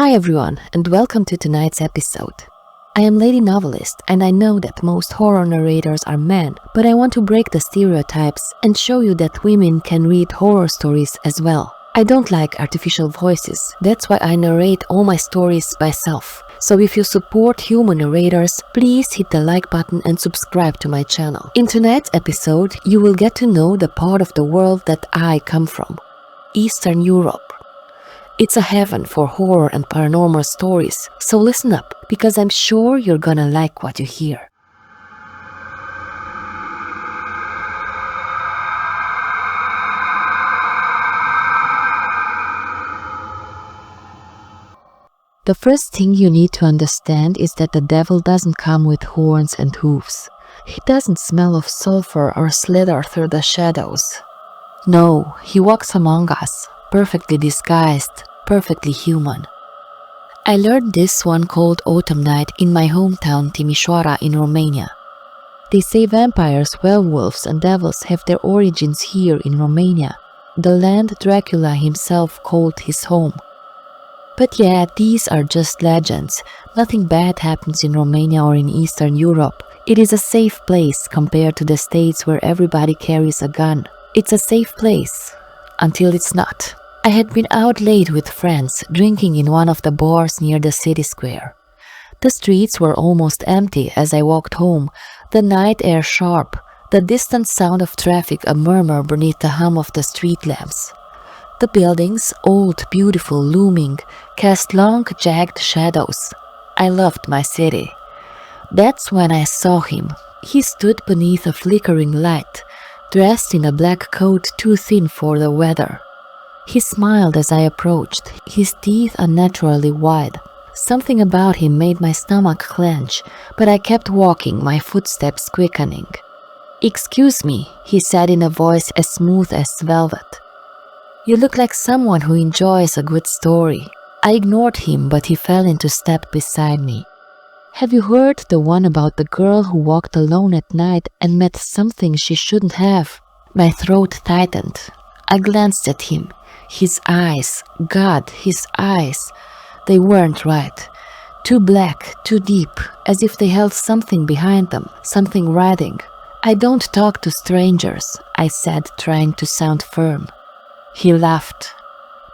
Hi everyone, and welcome to tonight's episode. I am Lady Novelist, and I know that most horror narrators are men, but I want to break the stereotypes and show you that women can read horror stories as well. I don't like artificial voices, that's why I narrate all my stories myself. So if you support human narrators, please hit the like button and subscribe to my channel. In tonight's episode, you will get to know the part of the world that I come from, Eastern Europe. It's a heaven for horror and paranormal stories, so listen up, because I'm sure you're gonna like what you hear. The first thing you need to understand is that the devil doesn't come with horns and hooves. He doesn't smell of sulfur or slither through the shadows. No, he walks among us, perfectly disguised, perfectly human. I learned this one cold autumn night in my hometown Timisoara in Romania. They say vampires, werewolves and devils have their origins here in Romania, the land Dracula himself called his home. But yeah, these are just legends. Nothing bad happens in Romania or in Eastern Europe. It is a safe place compared to the States where everybody carries a gun. It's a safe place, until it's not. I had been out late with friends, drinking in one of the bars near the city square. The streets were almost empty as I walked home, the night air sharp, the distant sound of traffic a murmur beneath the hum of the street lamps. The buildings, old, beautiful, looming, cast long, jagged shadows. I loved my city. That's when I saw him. He stood beneath a flickering light, dressed in a black coat too thin for the weather. He smiled as I approached, his teeth unnaturally wide. Something about him made my stomach clench, but I kept walking, my footsteps quickening. "Excuse me," he said in a voice as smooth as velvet. "You look like someone who enjoys a good story." I ignored him, but he fell into step beside me. "Have you heard the one about the girl who walked alone at night and met something she shouldn't have?" My throat tightened. I glanced at him. His eyes, God, his eyes, they weren't right. Too black, too deep, as if they held something behind them, something writhing. "I don't talk to strangers," I said, trying to sound firm. He laughed.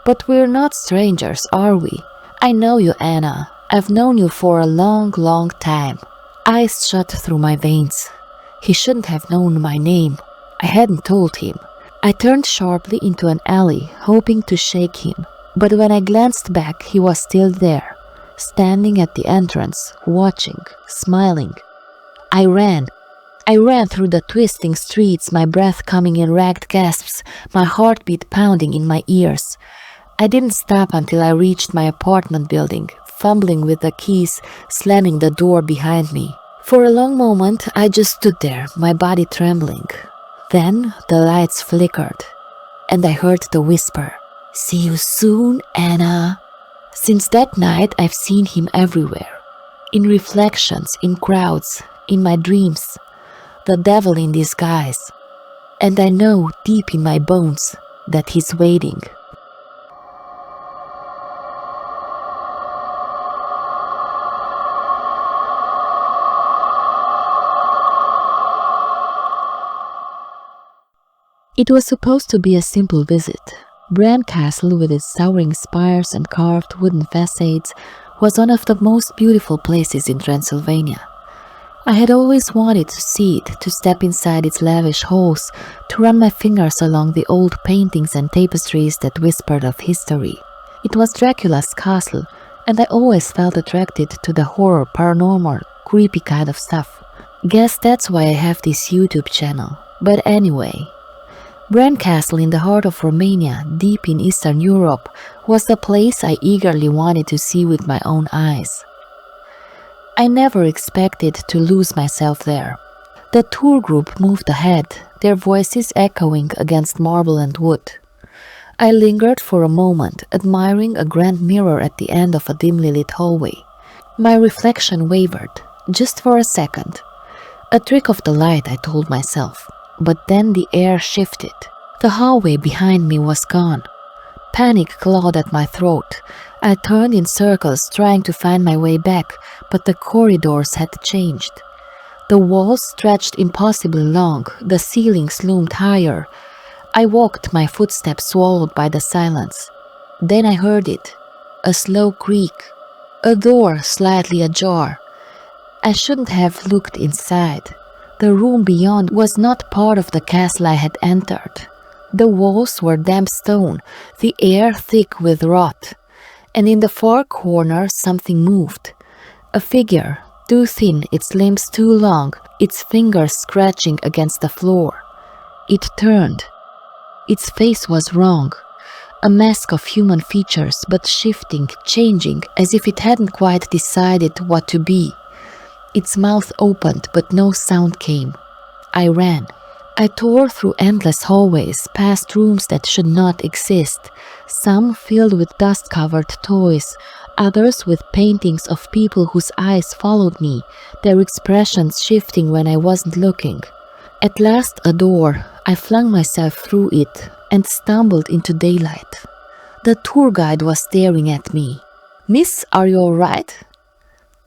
"But we're not strangers, are we? I know you, Anna. I've known you for a long, long time." Ice shot through my veins. He shouldn't have known my name. I hadn't told him. I turned sharply into an alley, hoping to shake him, but when I glanced back, he was still there, standing at the entrance, watching, smiling. I ran through the twisting streets, my breath coming in ragged gasps, my heartbeat pounding in my ears. I didn't stop until I reached my apartment building, fumbling with the keys, slamming the door behind me. For a long moment, I just stood there, my body trembling. Then the lights flickered, and I heard the whisper, "See you soon, Anna." Since that night, I've seen him everywhere. In reflections, in crowds, in my dreams. The devil in disguise. And I know deep in my bones that he's waiting. It was supposed to be a simple visit. Bran Castle, with its towering spires and carved wooden facades, was one of the most beautiful places in Transylvania. I had always wanted to see it, to step inside its lavish halls, to run my fingers along the old paintings and tapestries that whispered of history. It was Dracula's castle, and I always felt attracted to the horror, paranormal, creepy kind of stuff. Guess that's why I have this YouTube channel. But anyway, Bran Castle in the heart of Romania, deep in Eastern Europe, was the place I eagerly wanted to see with my own eyes. I never expected to lose myself there. The tour group moved ahead, their voices echoing against marble and wood. I lingered for a moment, admiring a grand mirror at the end of a dimly lit hallway. My reflection wavered, just for a second. A trick of the light, I told myself. But then the air shifted. The hallway behind me was gone. Panic clawed at my throat. I turned in circles trying to find my way back, but the corridors had changed. The walls stretched impossibly long, the ceilings loomed higher. I walked, my footsteps swallowed by the silence. Then I heard it, a slow creak, a door slightly ajar. I shouldn't have looked inside. The room beyond was not part of the castle I had entered. The walls were damp stone, the air thick with rot, and in the far corner something moved. A figure, too thin, its limbs too long, its fingers scratching against the floor. It turned. Its face was wrong, a mask of human features, but shifting, changing, as if it hadn't quite decided what to be. Its mouth opened, but no sound came. I ran. I tore through endless hallways, past rooms that should not exist, some filled with dust-covered toys, others with paintings of people whose eyes followed me, their expressions shifting when I wasn't looking. At last a door. I flung myself through it and stumbled into daylight. The tour guide was staring at me. "Miss, are you all right?"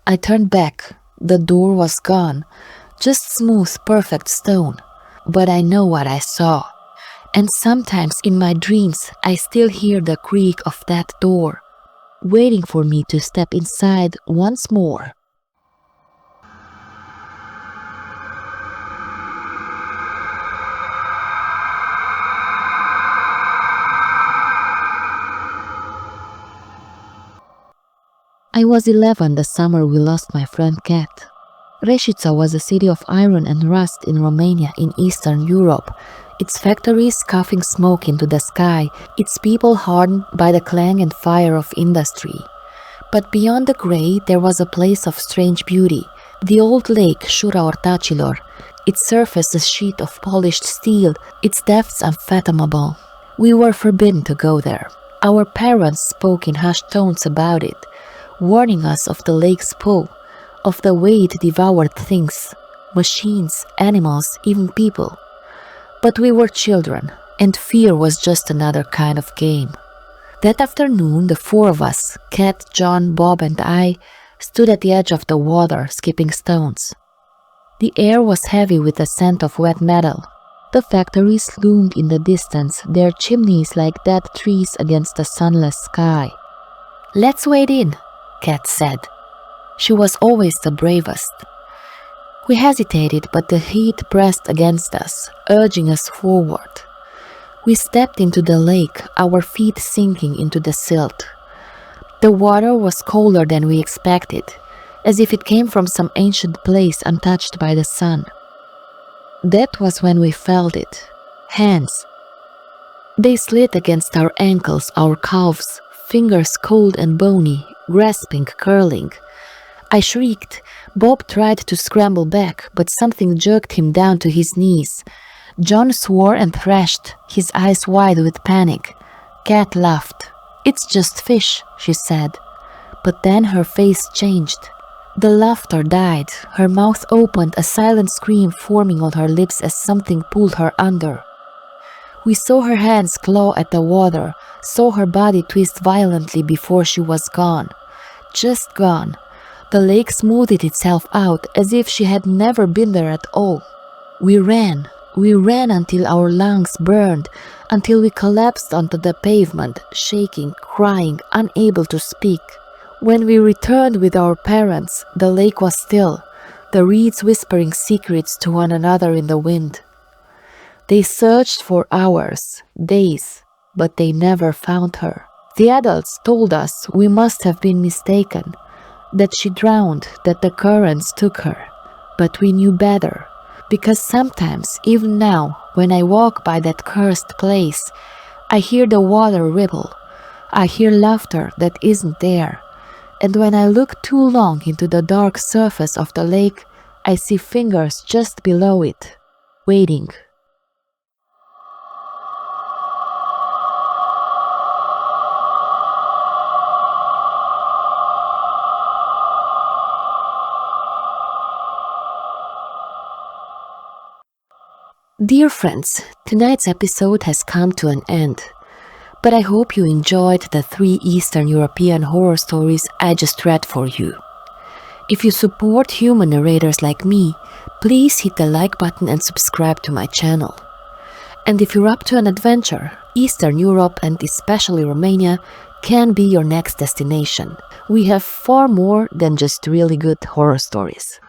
I turned back. The door was gone, just smooth, perfect stone. But I know what I saw. And sometimes in my dreams I still hear the creak of that door, waiting for me to step inside once more. I was 11 the summer we lost my friend Kat. Resita was a city of iron and rust in Romania in Eastern Europe, its factories coughing smoke into the sky, its people hardened by the clang and fire of industry. But beyond the grey there was a place of strange beauty, the old lake Rucar-Bran, its surface a sheet of polished steel, its depths unfathomable. We were forbidden to go there. Our parents spoke in hushed tones about it, warning us of the lake's pull, of the way it devoured things, machines, animals, even people. But we were children, and fear was just another kind of game. That afternoon, the four of us, Kat, John, Bob, and I, stood at the edge of the water, skipping stones. The air was heavy with the scent of wet metal. The factories loomed in the distance, their chimneys like dead trees against the sunless sky. "Let's wade in," Kat said. She was always the bravest. We hesitated, but the heat pressed against us, urging us forward. We stepped into the lake, our feet sinking into the silt. The water was colder than we expected, as if it came from some ancient place untouched by the sun. That was when we felt it. Hands. They slid against our ankles, our calves, fingers cold and bony, grasping, curling. I shrieked. Bob tried to scramble back, but something jerked him down to his knees. John swore and thrashed, his eyes wide with panic. Kat laughed. "It's just fish," she said. But then her face changed. The laughter died. Her mouth opened, a silent scream forming on her lips as something pulled her under. We saw her hands claw at the water, saw her body twist violently before she was gone. Just gone. The lake smoothed itself out as if she had never been there at all. We ran until our lungs burned, until we collapsed onto the pavement, shaking, crying, unable to speak. When we returned with our parents, the lake was still, the reeds whispering secrets to one another in the wind. They searched for hours, days, but they never found her. The adults told us we must have been mistaken, that she drowned, that the currents took her. But we knew better, because sometimes, even now, when I walk by that cursed place, I hear the water ripple. I hear laughter that isn't there. And when I look too long into the dark surface of the lake, I see fingers just below it, waiting. Dear friends, tonight's episode has come to an end. But I hope you enjoyed the 3 Eastern European horror stories I just read for you. If you support human narrators like me, please hit the like button and subscribe to my channel. And if you're up to an adventure, Eastern Europe and especially Romania can be your next destination. We have far more than just really good horror stories.